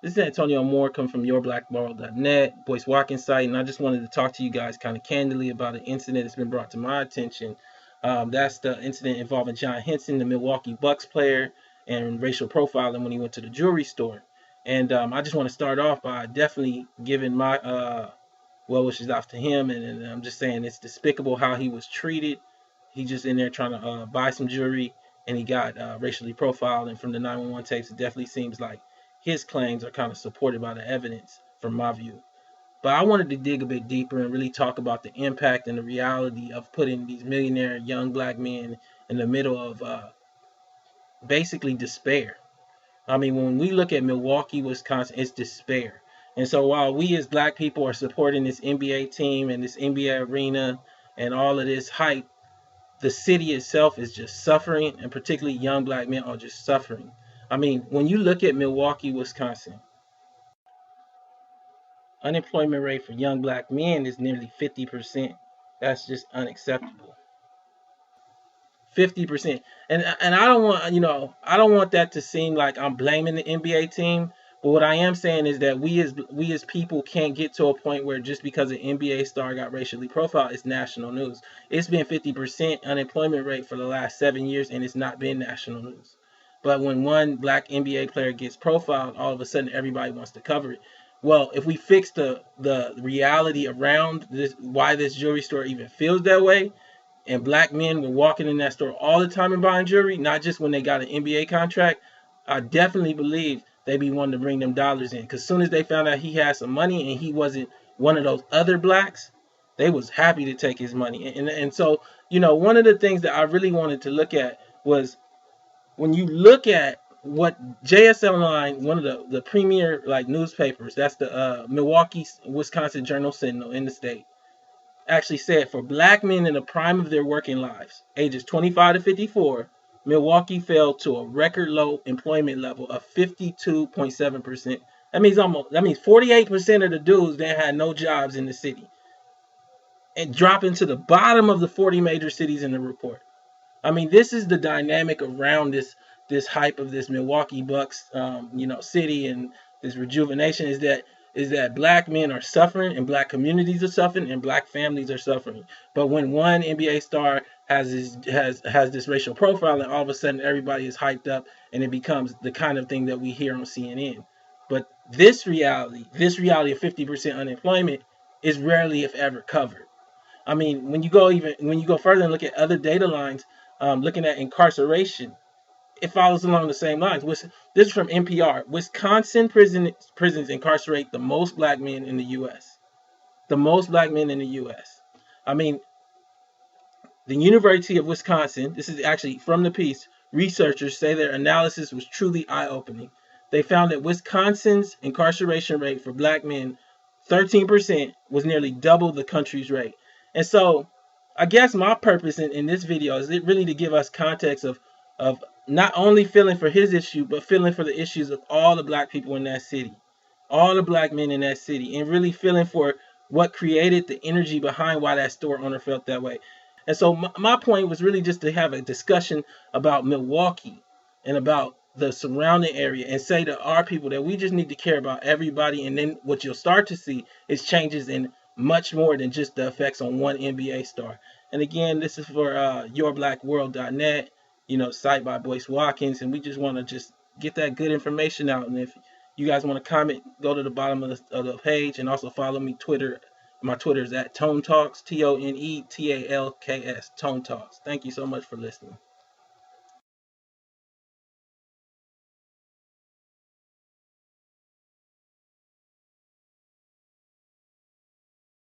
This is Antonio Moore coming from yourblackworld.net, Boyce Watkins site, and I just wanted to talk to you guys kind of candidly about an incident that's been brought to my attention. That's the incident involving John Henson, the Milwaukee Bucks player, and racial profiling when he went to the jewelry store. And I just want to start off by definitely giving my well wishes out to him, and I'm just saying it's despicable how he was treated. He just in there trying to buy some jewelry, and he got racially profiled. And from the 911 tapes, it definitely seems like his claims are kind of supported by the evidence from my view. But I wanted to dig a bit deeper and really talk about the impact and the reality of putting these millionaire young black men in the middle of basically despair. I mean, when we look at Milwaukee, Wisconsin, it's despair. And so while we as black people are supporting this NBA team and this NBA arena and all of this hype, the city itself is just suffering, and particularly young black men are just suffering. I mean, when you look at Milwaukee, Wisconsin, unemployment rate for young black men is nearly 50%. That's just unacceptable. 50%. And I don't want, I don't want that to seem like I'm blaming the NBA team, but what I am saying is that we as people can't get to a point where just because an NBA star got racially profiled, it's national news. It's been 50% unemployment rate for the last 7 years, and it's not been national news. But when one black NBA player gets profiled, all of a sudden everybody wants to cover it. Well, if we fix the reality around this, why this jewelry store even feels that way, and black men were walking in that store all the time and buying jewelry, not just when they got an NBA contract, I definitely believe they be wanting to bring them dollars in. Because as soon as they found out he had some money and he wasn't one of those other blacks, they was happy to take his money. And so, one of the things that I really wanted to look at was when you look at what JS Online, one of the premier like newspapers, that's the Milwaukee, Wisconsin Journal Sentinel in the state, actually said for black men in the prime of their working lives, ages 25 to 54, Milwaukee fell to a record low employment level of 52.7%. That means 48% of the dudes that had no jobs in the city, and dropping to the bottom of the 40 major cities in the report. I mean, this is the dynamic around this hype of this Milwaukee Bucks, city, and this rejuvenation is that black men are suffering, and black communities are suffering, and black families are suffering. But when one NBA star has this racial profile, and all of a sudden everybody is hyped up, and it becomes the kind of thing that we hear on CNN. But this reality of 50% unemployment is rarely, if ever, covered. I mean, when you go further and look at other data lines, looking at incarceration, it follows along the same lines. This is from NPR. Wisconsin prisons incarcerate the most black men in the U.S. The most black men in the U.S. I mean, the University of Wisconsin, this is actually from the piece, researchers say their analysis was truly eye-opening. They found that Wisconsin's incarceration rate for black men, 13%, was nearly double the country's rate. And so I guess my purpose in this video is really to give us context of not only feeling for his issue, but feeling for the issues of all the black people in that city, all the black men in that city, and really feeling for what created the energy behind why that store owner felt that way. And so my point was really just to have a discussion about Milwaukee and about the surrounding area, and say to our people that we just need to care about everybody. And then what you'll start to see is changes in much more than just the effects on one NBA star. And again, this is for yourblackworld.net, site by Boyce Watkins, and we just want to just get that good information out. And if you guys want to comment, go to the bottom of the page, and also follow me Twitter. My Twitter is at Tone Talks, TONETALKS, Tone Talks. Thank you so much for listening.